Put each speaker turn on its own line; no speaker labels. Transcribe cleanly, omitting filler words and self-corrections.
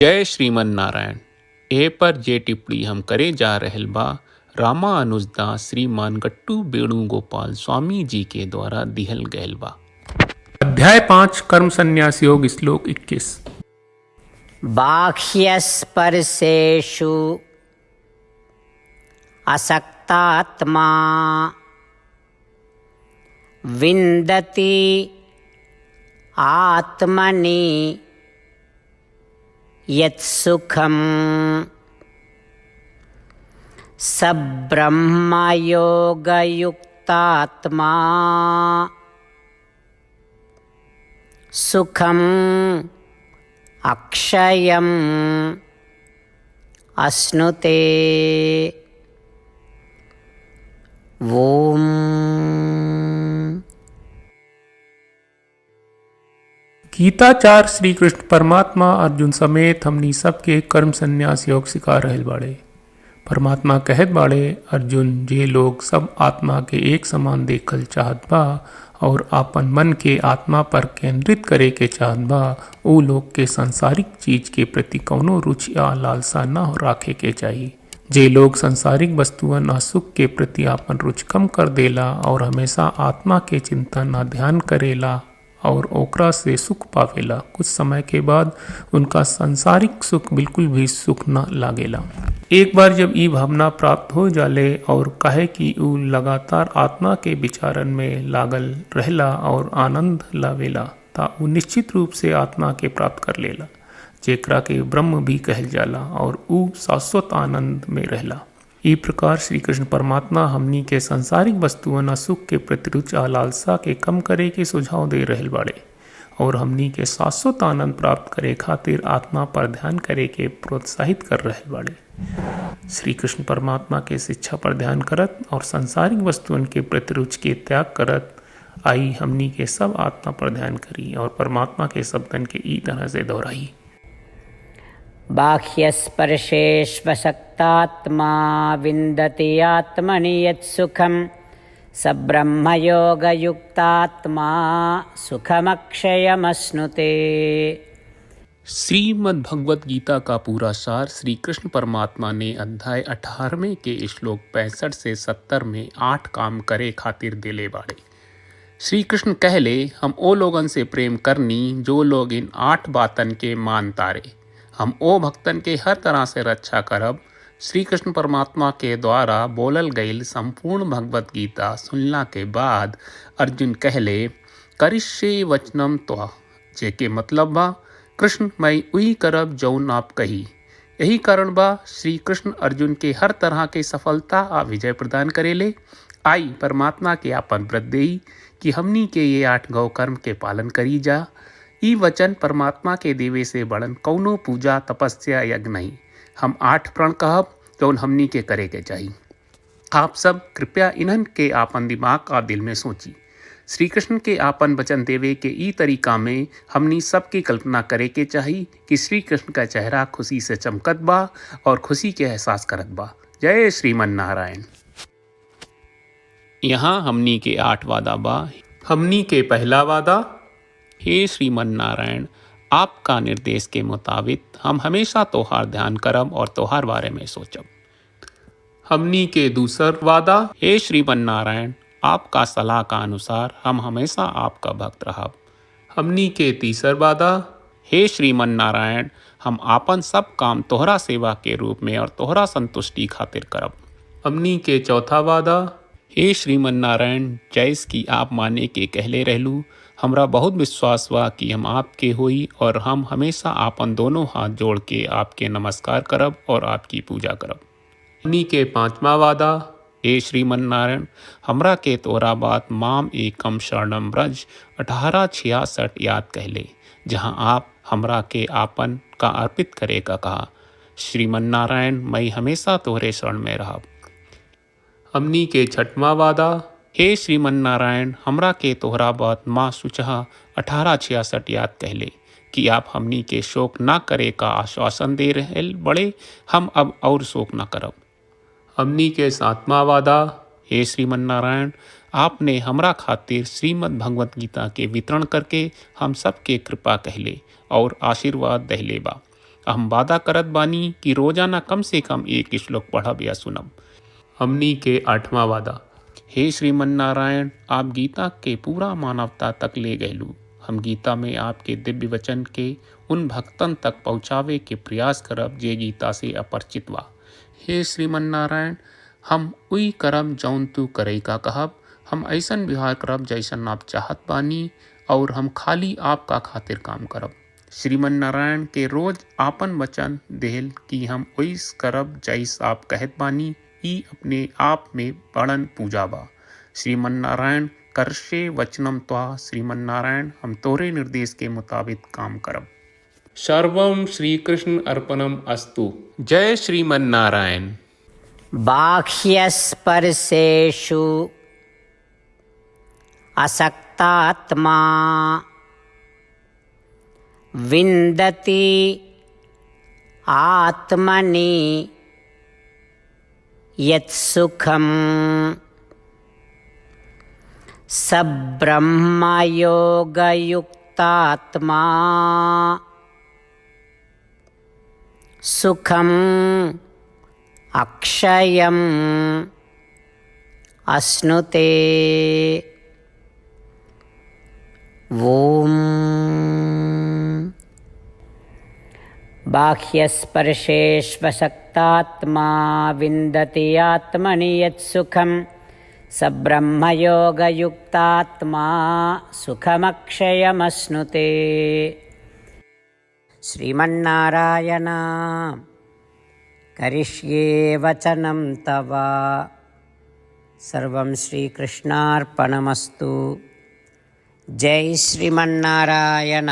जय श्रीमन नारायण। ए पर जे टिप्पणी हम करे जा रहल बा रामानुजदास श्रीमान गट्टू वेणुगोपाल स्वामी जी के द्वारा दिहल गयल बा।
अध्याय 5 कर्म संन्यास योग श्लोक 21।
बाह्यस्पर्शेषु असक्तात्मा विन्दति आत्मनि यत्सुखं स ब्रह्मयोगयुक्तात्मा सुखम् अक्षयम् अश्नुते। ओम।
गीताचार्य श्री कृष्ण परमात्मा अर्जुन समेत हमनी सबके कर्म संन्यास योग सिखा रहल बाड़े। परमात्मा कहत बाड़े, अर्जुन जे लोग सब आत्मा के एक समान देखल चाहत बा और आपन मन के आत्मा पर केंद्रित करे के चाहत बा, ऊ लोग के सांसारिक चीज के प्रति कौनो रुचि या लालसा न राखे के चाहिए। जे लोग सांसारिक वस्तुअन आ सुख के प्रति आपन रुचि कम कर देला और हमेशा आत्मा के चिंतन आ ध्यान करेला और ओकरा से सुख पावेला, कुछ समय के बाद उनका सांसारिक सुख बिल्कुल भी सुख न लागेला। एक बार जब ई भावना प्राप्त हो जाले और कहे कि ऊ लगातार आत्मा के विचारन में लागल रहला और आनंद लावेला, ता ऊ निश्चित रूप से आत्मा के प्राप्त कर लेला, जेकरा के ब्रह्म भी कहल जाला और ऊ शाश्वत आनंद में रहला। ई प्रकार श्री कृष्ण परमात्मा हमनी के सांसारिक वस्तुअन सुख के प्रति रुचि आ लालसा के कम करे के सुझाव दे रहल बाड़े और हमनी के शाश्वत आनंद प्राप्त करे खातिर आत्मा पर ध्यान करे के प्रोत्साहित कर रहल बाड़े। श्री कृष्ण परमात्मा के शिक्षा पर ध्यान करत और सांसारिक वस्तुअन के प्रति रुचि के त्याग करत आई हमनी के सब आत्मा पर ध्यान करी और परमात्मा के शब्दन के ई तरह से दोहराई।
बाह्यस्पर्शेष्वसक्तात्मा विन्दति आत्मनि यत्सुखं स ब्रह्मयोगयुक्तात्मा सुखमक्षयमश्नुते।
श्रीमद् भगवत गीता का पूरा सार श्री कृष्ण परमात्मा ने अध्याय 18वें के श्लोक 65 से 70 में 8 काम करे खातिर दिले बाड़े। श्री कृष्ण कहले, हम ओ लोगन से प्रेम करनी जो लोग इन 8 बातन के मान तारे। हम ओ भक्तन के हर तरह से रक्षा करब। श्री कृष्ण परमात्मा के द्वारा बोलल गईल संपूर्ण भगवत गीता सुनला के बाद अर्जुन कहले, करिष्ये वचनम त्वा, जेके मतलब बा कृष्ण मैं वही करब जौन आप कही। यही कारण बा श्री कृष्ण अर्जुन के हर तरह के सफलता आ विजय प्रदान करेले। आई परमात्मा के आपन व्रत देई कि हमनी के ये 8 गौ कर्म के पालन करी जा। ई वचन परमात्मा के देवे से बड़न कौनो पूजा तपस्या यज्ञ नहीं। हम 8 प्रण कहब जौन हमनी के करे के चाहिए। आप सब कृपया इन्हन के आपन दिमाग और दिल में सोची। श्री कृष्ण के आपन वचन देवे के ई तरीका में हमनी सबकी कल्पना करे के चाहिए कि श्री कृष्ण का चेहरा खुशी से चमकत बा और खुशी के एहसास करत बा। जय श्रीमन नारायण। यहाँ हमनी के 8 वादा बा।
हमनी के पहला वादा,
हे श्रीमन नारायण, आपका निर्देश के मुताबिक हम हमेशा तोहार ध्यान करब और तोहार बारे में सोचब।
हमनी के दूसर वादा,
हे श्रीमन नारायण, आपका सलाह का अनुसार हम हमेशा आपका भक्त रहब।
हमनी के तीसर वादा,
हे श्रीमन नारायण, हम आपन सब काम तोहरा सेवा के रूप में और तोहरा संतुष्टि खातिर करब।
हमनी के चौथा वादा,
हे श्रीमन नारायण, जैस की आप माने के कहले रहलू, हमरा बहुत विश्वास बा कि हम आपके होई और हम हमेशा आपन दोनों हाथ जोड़ के आपके नमस्कार करब और आपकी पूजा करब।
हमनी के पांचवा वादा,
हे श्रीमन नारायण, हमरा के तोरा बात माम एकम शरणम ब्रज 1866 याद कहले, जहाँ आप हमरा के आपन का अर्पित करे का कहा। श्रीमन नारायण, मैं हमेशा तोहरे शरण में रहब।
हमनी के छठवां वादा,
हे श्रीमन नारायण, हमरा के तोहरा बात माँ सुचहा 1866 याद कहले कि आप हमनी के शोक ना करे का आश्वासन दे रहे बड़े। हम अब और शोक ना करब।
हमनी के 7वां वादा,
हे श्रीमन नारायण, आपने हमरा खातिर श्रीमद् भगवत गीता के वितरण करके हम सब के कृपा कहले और आशीर्वाद दहले बा। हम वादा करत बानी कि रोजाना कम से कम एक श्लोक पढ़ब या सुनब। हमनी के 8वां वादा। हे श्रीमन नारायण, आप गीता के पूरा मानवता तक ले गयलू। हम गीता में आपके दिव्य वचन के उन भक्तन तक पहुँचावे के प्रयास करब जे गीता से अपरिचित बा। हे श्रीमन नारायण, हम उई करब जौन तू करे का कहब। हम ऐसन व्यवहार करब जैसन आप चाहत बानी और हम खाली आपका खातिर काम करब। श्रीमन नारायण के रोज आपन वचन देहल कि हम ओइस करब जैस आप कहत बानी। ई अपने आप में बड़न पूजा बा। श्रीमन नारायण, करशे वचनम त्वा। श्रीमन नारायण, हम तोरे निर्देश के मुताबिक काम करब। सर्वम श्री कृष्ण अर्पणम अस्तु। जय श्रीमन नारायण।
बाह्यस्पर्शेषु असक्तात्मा विन्दति आत्मनि यत्सुखं स ब्रह्मयोगयुक्तात्मा सुखम् अक्षयम् अश्नुते। ओम। बाह्यस्पर्शेष्वसक्तात्मा विन्दति आत्मनि यत्सुखं स ब्रह्मयोगयुक्तात्मा सुखमक्षयमश्नुते। श्रीमन्नारायण, करिष्ये वचनं तव। सर्वं श्रीकृष्णार्पणमस्तु। जय श्रीमन्नारायण।